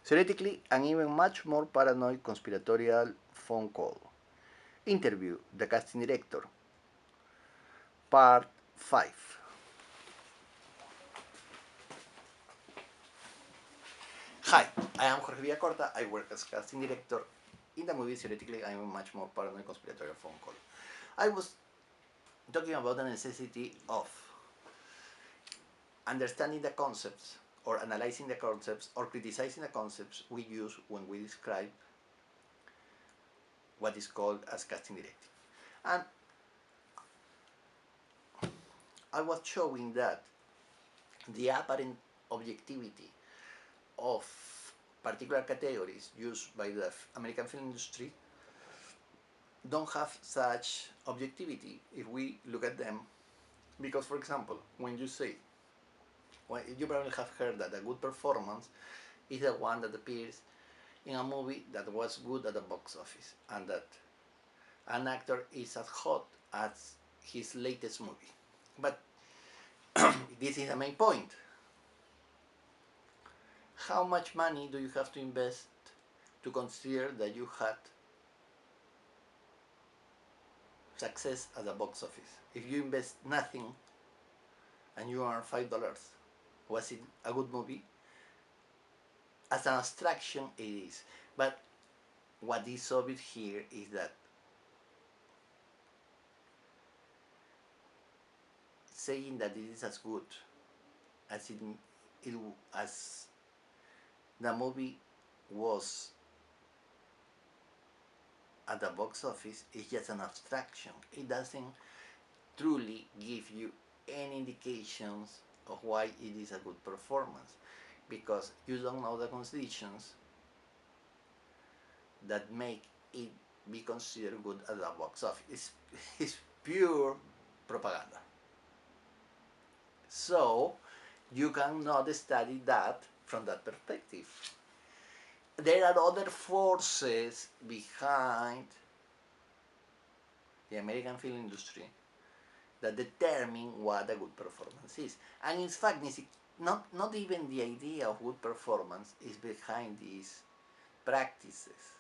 Theoretically, an even much more paranoid conspiratorial phone call. Interview the casting director. Part 5. Hi, I am Jorge Villacorta. I work as casting director in the movie Theoretically, I am a much more paranoid conspiratorial phone call. I was talking about the necessity of understanding the concepts or analyzing the concepts or criticizing the concepts we use when we describe what is called as casting directive. And I was showing that the apparent objectivity of particular categories used by the American film industry don't have such objectivity if we look at them. Because, for example, when you say, well, you probably have heard that a good performance is the one that appears in a movie that was good at the box office, and that an actor is as hot as his latest movie. But this is the main point. How much money do you have to invest to consider that you had success at the box office? If you invest nothing and you earn $5, was it a good movie? As an abstraction, it is. But what is obvious here is that saying that it is as good as as the movie was at the box office is just an abstraction. It doesn't truly give you any indications of why it is a good performance, because you don't know the conditions that make it be considered good at the box office. It's pure propaganda. So you cannot study that from that perspective. There are other forces behind the American film industry that determine what a good performance is. And in fact, not even the idea of good performance is behind these practices,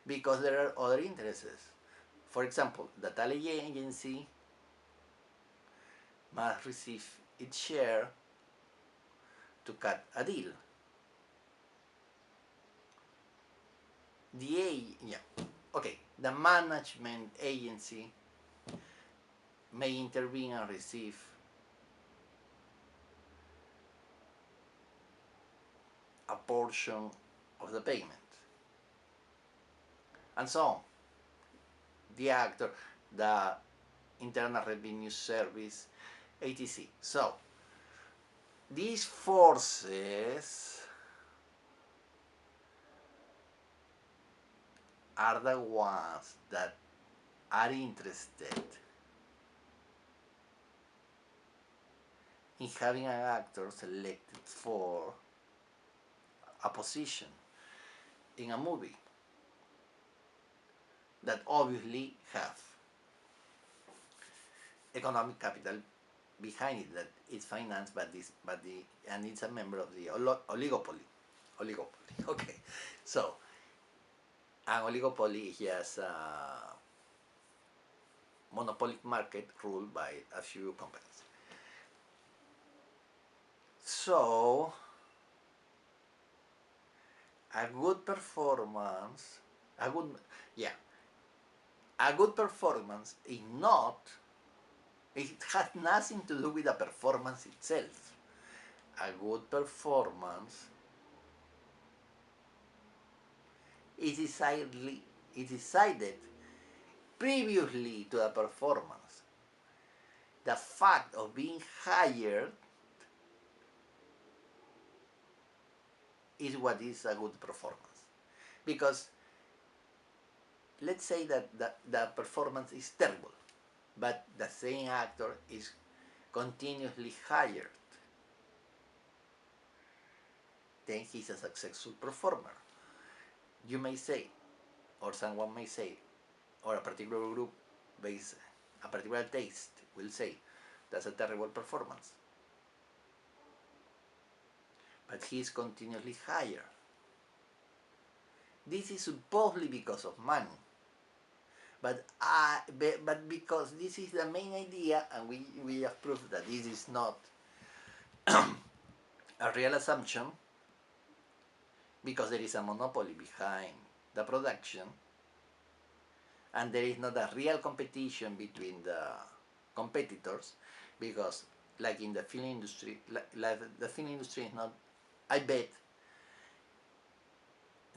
because there are other interests. For example, the talent agency must receive its share to cut a deal. The management agency may intervene and receive a portion of the payment, and so on. The actor, the Internal Revenue Service, etc. So these forces are the ones that are interested in having an actor selected for a position in a movie that obviously have economic capital behind it, that is financed by and it's a member of the oligopoly. Okay, so an oligopoly is just a monopolic market ruled by a few companies. So a good performance is not, it has nothing to do with the performance itself. A good performance is decided previously to the performance. The fact of being hired is what is a good performance. Because let's say that the performance is terrible, but the same actor is continuously hired, then he's a successful performer. You may say, or someone may say, or a particular group based, a particular taste will say, that's a terrible performance. but he is continuously higher. This is supposedly because of money, but because this is the main idea, and we have proved that this is not a real assumption, because there is a monopoly behind the production, and there is not a real competition between the competitors, because like in the film industry, like the film industry is not, I bet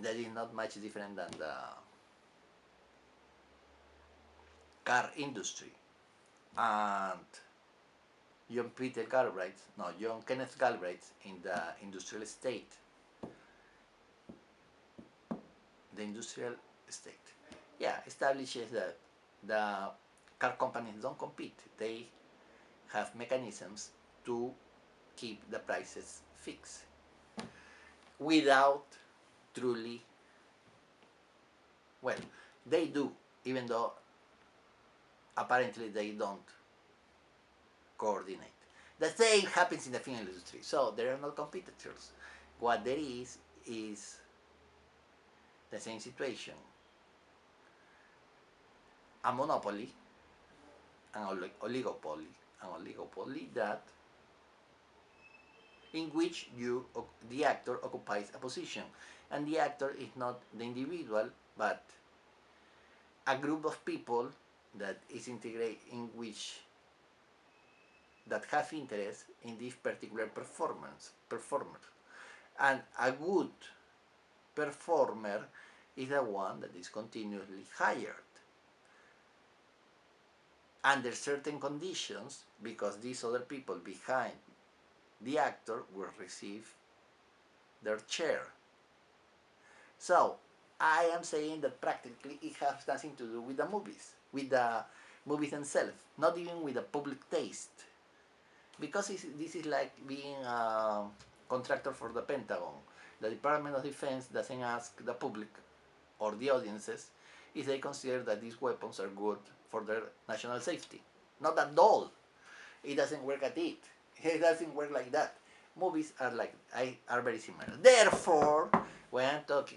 that is not much different than the car industry. And John Kenneth Galbraith in the industrial estate, establishes that the car companies don't compete. They have mechanisms to keep the prices fixed without truly, well, they do, even though apparently they don't coordinate. The same happens in the film industry, so there are no competitors. What there is the same situation: a monopoly, an oligopoly that in which the actor occupies a position, and the actor is not the individual, but a group of people that is integrated, in which that have interest in this particular performer. And a good performer is the one that is continuously hired under certain conditions, because these other people behind the actor will receive their share. So I am saying that practically it has nothing to do with the movies themselves, not even with the public taste, because this is like being a contractor for the Pentagon. The Department of Defense doesn't ask the public or the audiences if they consider that these weapons are good for their national safety. Not at all. It doesn't work at it. It doesn't work like that. Movies are very similar. Therefore, when I'm talking